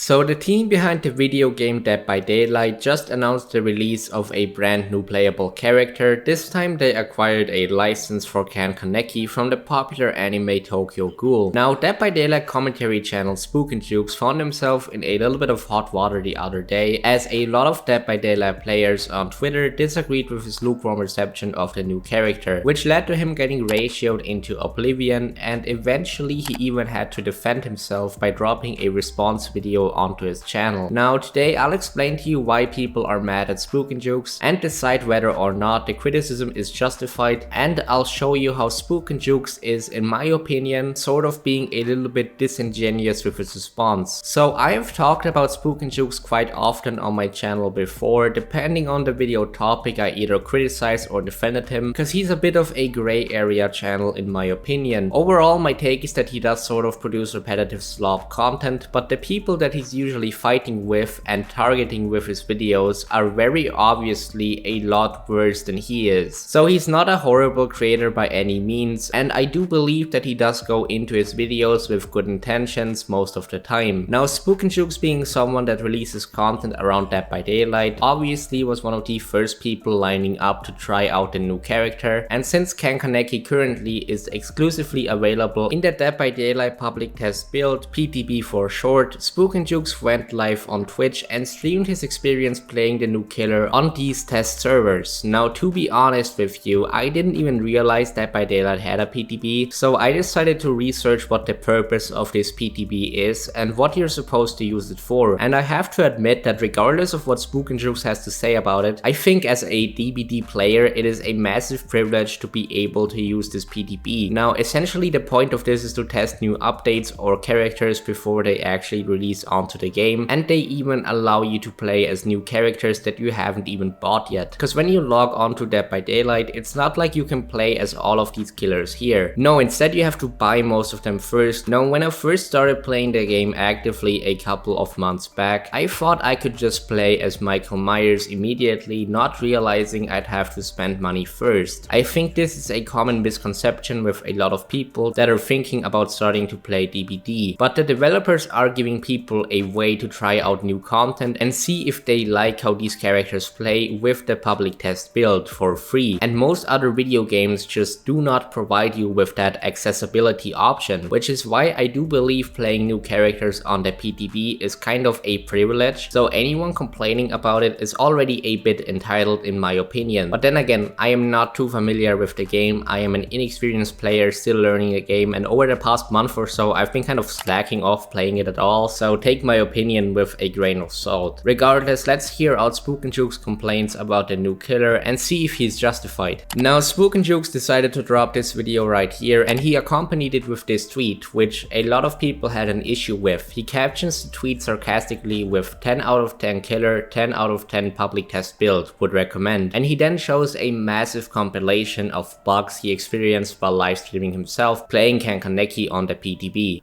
So the team behind the video game Dead by Daylight just announced the release of a brand new playable character. This time they acquired a license for Ken Kaneki from the popular anime Tokyo Ghoul. Now Dead by Daylight commentary channel SpooknJukes found himself in a little bit of hot water the other day, as a lot of Dead by Daylight players on Twitter disagreed with his lukewarm reception of the new character, which led to him getting ratioed into oblivion, and eventually he even had to defend himself by dropping a response video onto his channel. Now today I'll explain to you why people are mad at SpooknJukes and decide whether or not the criticism is justified, and I'll show you how SpooknJukes is, in my opinion, sort of being a little bit disingenuous with his response. So I have talked about SpooknJukes quite often on my channel before. Depending on the video topic, I either criticized or defended him, because he's a bit of a gray area channel in my opinion. Overall, my take is that he does sort of produce repetitive slob content, but the people that he's usually fighting with and targeting with his videos are very obviously a lot worse than he is. So he's not a horrible creator by any means, and I do believe that he does go into his videos with good intentions most of the time. Now SpooknJukes, being someone that releases content around Dead by Daylight, obviously was one of the first people lining up to try out the new character, and since Ken Kaneki currently is exclusively available in the Dead by Daylight public test build, PTB for short, SpooknJukes went live on Twitch and streamed his experience playing the new killer on these test servers. Now to be honest with you, I didn't even realize Dead by Daylight had a PTB, so I decided to research what the purpose of this PTB is and what you're supposed to use it for. And I have to admit that regardless of what SpooknJukes has to say about it, I think as a DBD player it is a massive privilege to be able to use this PTB. Now essentially the point of this is to test new updates or characters before they actually release onto the game, and they even allow you to play as new characters that you haven't even bought yet. Because when you log on to Dead by Daylight, it's not like you can play as all of these killers here. No, instead you have to buy most of them first. Now when I first started playing the game actively a couple of months back, I thought I could just play as Michael Myers immediately, not realizing I'd have to spend money first. I think this is a common misconception with a lot of people that are thinking about starting to play DBD, but the developers are giving people a way to try out new content and see if they like how these characters play with the public test build for free, and most other video games just do not provide you with that accessibility option, which is why I do believe playing new characters on the PTB is kind of a privilege, so anyone complaining about it is already a bit entitled in my opinion. But then again, I am not too familiar with the game. I am an inexperienced player still learning the game, and over the past month or so I've been kind of slacking off playing it at all, so take my opinion with a grain of salt. Regardless, let's hear out SpooknJukes' complaints about the new killer and see if he's justified. Now SpooknJukes decided to drop this video right here, and he accompanied it with this tweet, which a lot of people had an issue with. He captions the tweet sarcastically with 10 out of 10 killer, 10 out of 10 public test build, would recommend, and he then shows a massive compilation of bugs he experienced while live streaming himself playing Ken Kaneki on the PTB.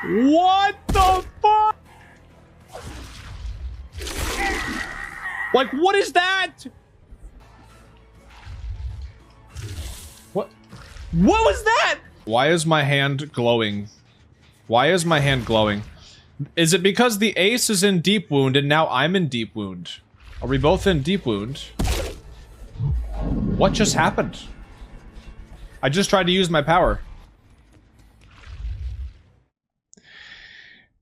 What the fuck? Like, what is that? What was that? Why is my hand glowing? Why is my hand glowing? Is it because the ace is in deep wound and now I'm in deep wound? Are we both in deep wound? What just happened? I just tried to use my power.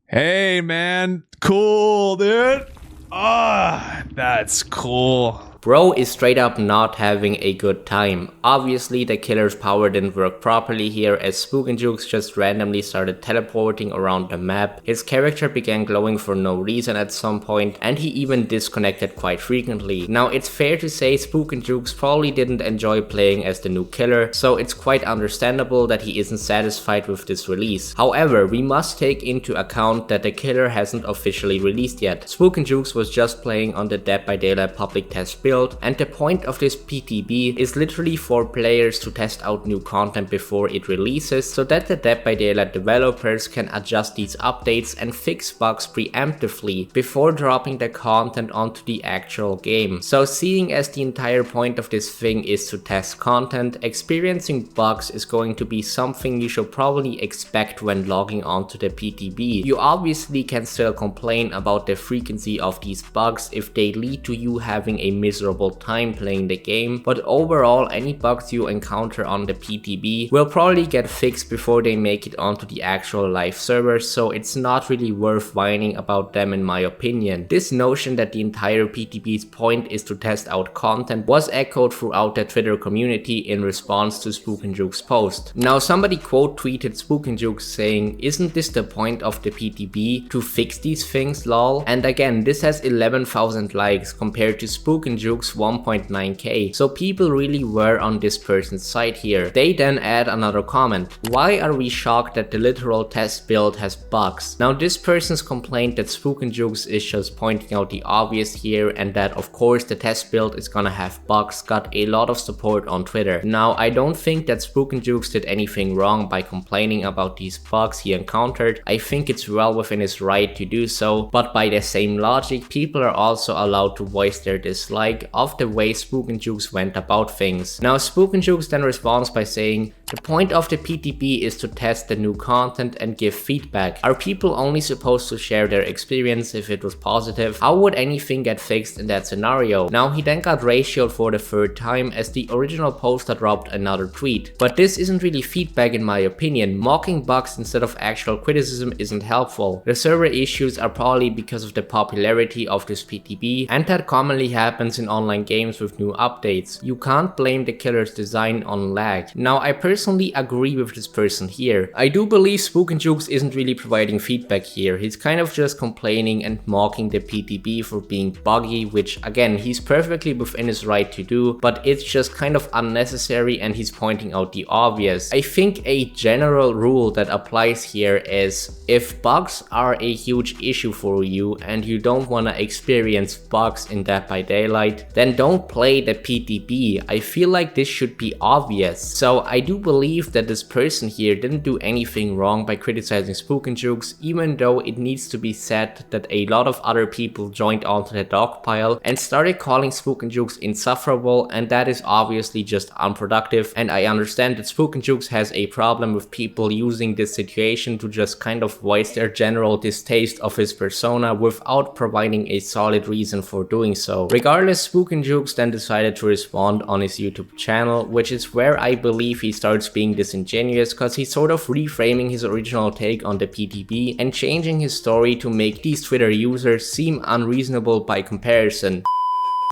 Hey, man. Cool, dude. Ah, that's cool. Bro is straight up not having a good time. Obviously the killer's power didn't work properly here, as SpooknJukes just randomly started teleporting around the map. His character began glowing for no reason at some point, and he even disconnected quite frequently. Now it's fair to say SpooknJukes probably didn't enjoy playing as the new killer, so it's quite understandable that he isn't satisfied with this release. However, we must take into account that the killer hasn't officially released yet. SpooknJukes was just playing on the Dead by Daylight public test build build, and the point of this PTB is literally for players to test out new content before it releases, so that the Dead by Daylight developers can adjust these updates and fix bugs preemptively before dropping the content onto the actual game. So seeing as the entire point of this thing is to test content, experiencing bugs is going to be something you should probably expect when logging onto the PTB. You obviously can still complain about the frequency of these bugs if they lead to you having a miserable time playing the game, but overall any bugs you encounter on the PTB will probably get fixed before they make it onto the actual live server, so it's not really worth whining about them in my opinion. This notion that the entire PTB's point is to test out content was echoed throughout the Twitter community in response to SpooknJukes' post. Now somebody quote tweeted SpooknJukes saying, "Isn't this the point of the PTB? To fix these things, lol?" And again, this has 11,000 likes compared to SpooknJukes 1.9k, so people really were on this person's side here. They then add another comment: "Why are we shocked that the literal test build has bugs?" Now this person's complaint that SpooknJukes is just pointing out the obvious here and that of course the test build is gonna have bugs got a lot of support on Twitter. Now I don't think that SpooknJukes did anything wrong by complaining about these bugs he encountered. I think it's well within his right to do so, but by the same logic, people are also allowed to voice their dislike of the way SpooknJukes went about things. Now SpooknJukes then responds by saying, "The point of the PTB is to test the new content and give feedback. Are people only supposed to share their experience if it was positive? How would anything get fixed in that scenario?" Now he then got ratioed for the third time as the original poster dropped another tweet. But this isn't really feedback in my opinion. Mocking bugs instead of actual criticism isn't helpful. The server issues are probably because of the popularity of this PTB, and that commonly happens in online games with new updates. You can't blame the killer's design on lag. Now I personally agree with this person here. I do believe SpooknJukes isn't really providing feedback here. He's kind of just complaining and mocking the PTB for being buggy, which again he's perfectly within his right to do, but it's just kind of unnecessary and he's pointing out the obvious. I think a general rule that applies here is if bugs are a huge issue for you and you don't want to experience bugs in Dead by Daylight, then don't play the PTB. I feel like this should be obvious. So I do believe that this person here didn't do anything wrong by criticizing SpooknJukes, even though it needs to be said that a lot of other people joined onto the dogpile and started calling SpooknJukes insufferable, and that is obviously just unproductive. And I understand that SpooknJukes has a problem with people using this situation to just kind of voice their general distaste of his persona without providing a solid reason for doing so. Regardless, SpooknJukes then decided to respond on his YouTube channel, which is where I believe he starts being disingenuous, because he's sort of reframing his original take on the PTB and changing his story to make these Twitter users seem unreasonable by comparison.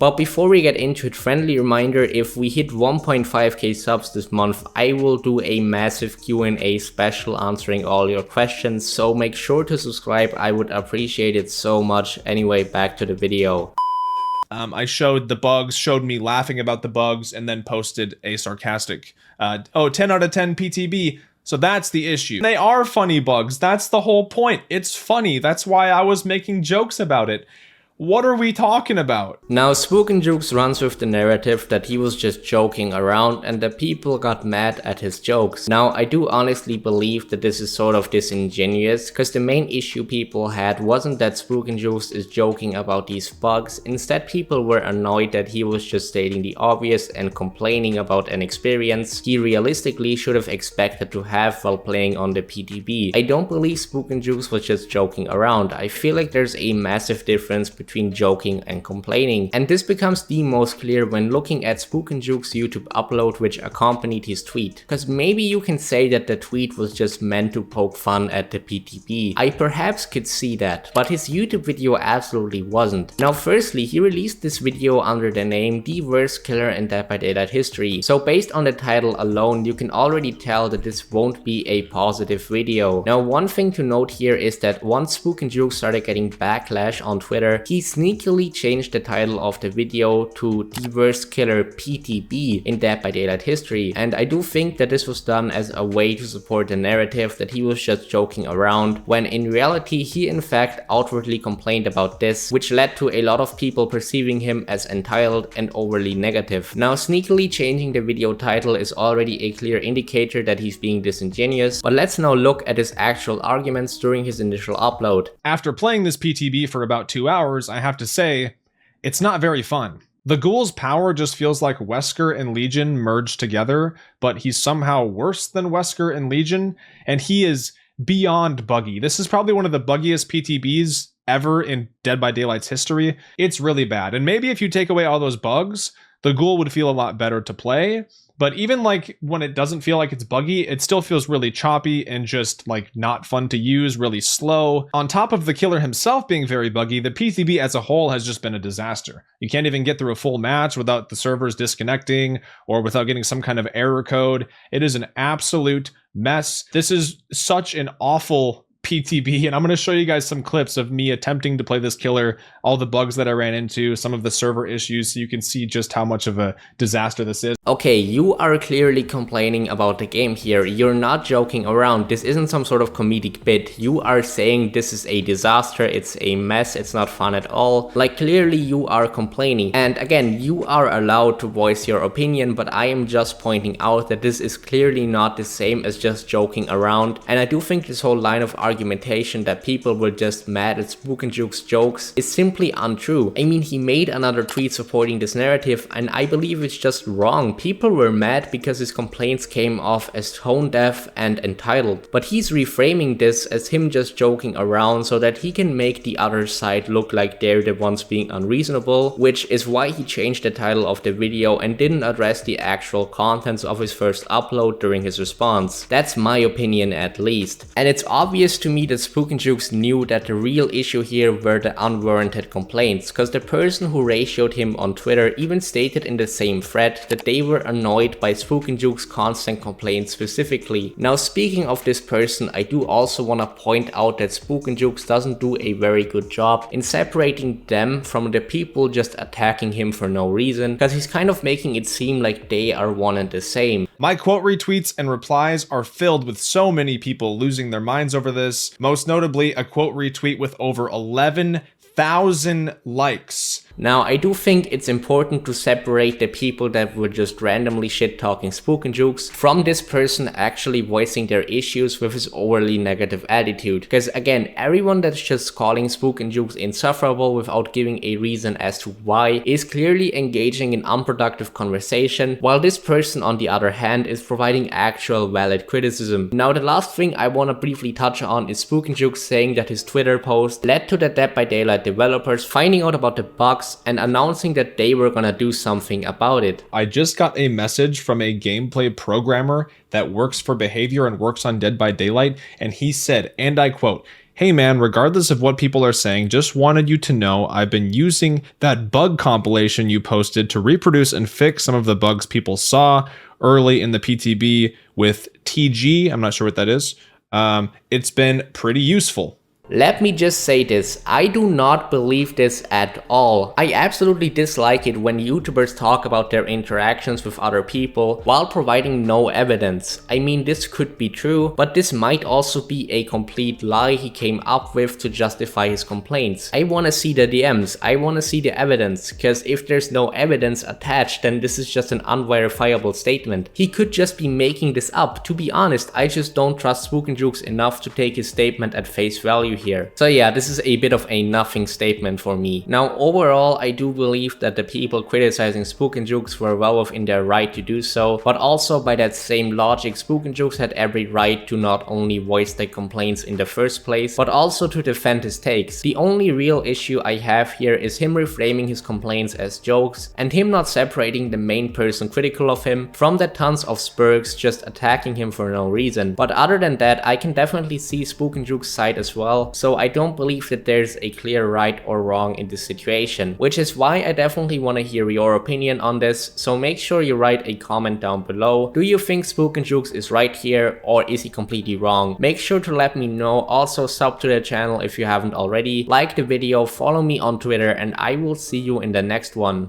But before we get into it, friendly reminder, if we hit 1.5k subs this month, I will do a massive Q&A special answering all your questions, so make sure to subscribe, I would appreciate it so much. Anyway, back to the video. I showed the bugs, showed me laughing about the bugs, and then posted a sarcastic, 10 out of 10 PTB. So that's the issue. They are funny bugs. That's the whole point. It's funny. That's why I was making jokes about it. What are we talking about? Now SpooknJukes runs with the narrative that he was just joking around and that people got mad at his jokes. Now I do honestly believe that this is sort of disingenuous, because the main issue people had wasn't that SpooknJukes is joking about these bugs. Instead, people were annoyed that he was just stating the obvious and complaining about an experience he realistically should have expected to have while playing on the PTB. I don't believe SpooknJukes was just joking around. I feel like there's a massive difference between joking and complaining, and this becomes the most clear when looking at SpooknJukes' YouTube upload which accompanied his tweet. Because maybe you can say that the tweet was just meant to poke fun at the PTB. I perhaps could see that, but his YouTube video absolutely wasn't. Now firstly, he released this video under the name The Worst Killer in Dead by Daylight History, so based on the title alone you can already tell that this won't be a positive video. Now one thing to note here is that once SpooknJukes started getting backlash on Twitter, he he sneakily changed the title of the video to The Worst Killer PTB in Dead by Daylight history, and I do think that this was done as a way to support the narrative that he was just joking around, when in reality he in fact outwardly complained about this, which led to a lot of people perceiving him as entitled and overly negative. Now, sneakily changing the video title is already a clear indicator that he's being disingenuous, but let's now look at his actual arguments during his initial upload. After playing this PTB for about 2 hours, I have to say, it's not very fun. The ghoul's power just feels like Wesker and Legion merged together, but he's somehow worse than Wesker and Legion, and he is beyond buggy. This is probably one of the buggiest PTBs ever in Dead by Daylight's history. It's really bad, and maybe if you take away all those bugs, the ghoul would feel a lot better to play. But even like when it doesn't feel like it's buggy, it still feels really choppy and just like not fun to use, really slow. On top of the killer himself being very buggy, the PTB as a whole has just been a disaster. You can't even get through a full match without the servers disconnecting or without getting some kind of error code. It is an absolute mess. This is such an awful PTB, and I'm going to show you guys some clips of me attempting to play this killer, all the bugs that I ran into, some of the server issues, so you can see just how much of a disaster this is. Okay, you are clearly complaining about the game here. You're not joking around. This isn't some sort of comedic bit. You are saying this is a disaster, it's a mess, it's not fun at all. Like, clearly you are complaining. And again, you are allowed to voice your opinion, but I am just pointing out that this is clearly not the same as just joking around. And I do think this whole line of argumentation that people were just mad at SpooknJukes jokes is simply untrue. I mean, he made another tweet supporting this narrative, and I believe it's just wrong. People were mad because his complaints came off as tone deaf and entitled, but he's reframing this as him just joking around so that he can make the other side look like they're the ones being unreasonable, which is why he changed the title of the video and didn't address the actual contents of his first upload during his response. That's my opinion, at least. And it's obvious to me that SpooknJukes knew that the real issue here were the unwarranted complaints, cause the person who ratioed him on Twitter even stated in the same thread that they were annoyed by SpooknJukes' constant complaints specifically. Now, speaking of this person, I do also wanna point out that SpooknJukes doesn't do a very good job in separating them from the people just attacking him for no reason, cause he's kind of making it seem like they are one and the same. My quote retweets and replies are filled with so many people losing their minds over this. Most notably, a quote retweet with over 11,000 likes. Now, I do think it's important to separate the people that were just randomly shit-talking SpooknJukes from this person actually voicing their issues with his overly negative attitude. Because again, everyone that's just calling SpooknJukes insufferable without giving a reason as to why is clearly engaging in unproductive conversation, while this person on the other hand is providing actual valid criticism. Now, the last thing I want to briefly touch on is SpooknJukes saying that his Twitter post led to the Dead by Daylight developers finding out about the bugs and announcing that they were gonna do something about it. I just got a message from a gameplay programmer that works for behavior and works on Dead by Daylight, and he said, and I quote, "Hey man, regardless of what people are saying, just wanted you to know I've been using that bug compilation you posted to reproduce and fix some of the bugs people saw early in the PTB with TG." I'm not sure what that is. It's been pretty useful. Let me just say this, I do not believe this at all. I absolutely dislike it when YouTubers talk about their interactions with other people while providing no evidence. I mean, this could be true, but this might also be a complete lie he came up with to justify his complaints. I wanna see the DMs, I wanna see the evidence, cause if there's no evidence attached, then this is just an unverifiable statement. He could just be making this up. To be honest, I just don't trust SpooknJukes enough to take his statement at face value here. So yeah, this is a bit of a nothing statement for me. Now, overall, I do believe that the people criticizing SpooknJukes were well within their right to do so, but also by that same logic, SpooknJukes had every right to not only voice their complaints in the first place, but also to defend his takes. The only real issue I have here is him reframing his complaints as jokes, and him not separating the main person critical of him from the tons of spurgs just attacking him for no reason. But other than that, I can definitely see SpooknJukes' side as well, well, so I don't believe that there's a clear right or wrong in this situation, which is why I definitely want to hear your opinion on this, so make sure you write a comment down below. Do you think SpooknJukes is right here, or is he completely wrong? Make sure to let me know. Also sub to the channel if you haven't already, like the video, follow me on Twitter, and I will see you in the next one.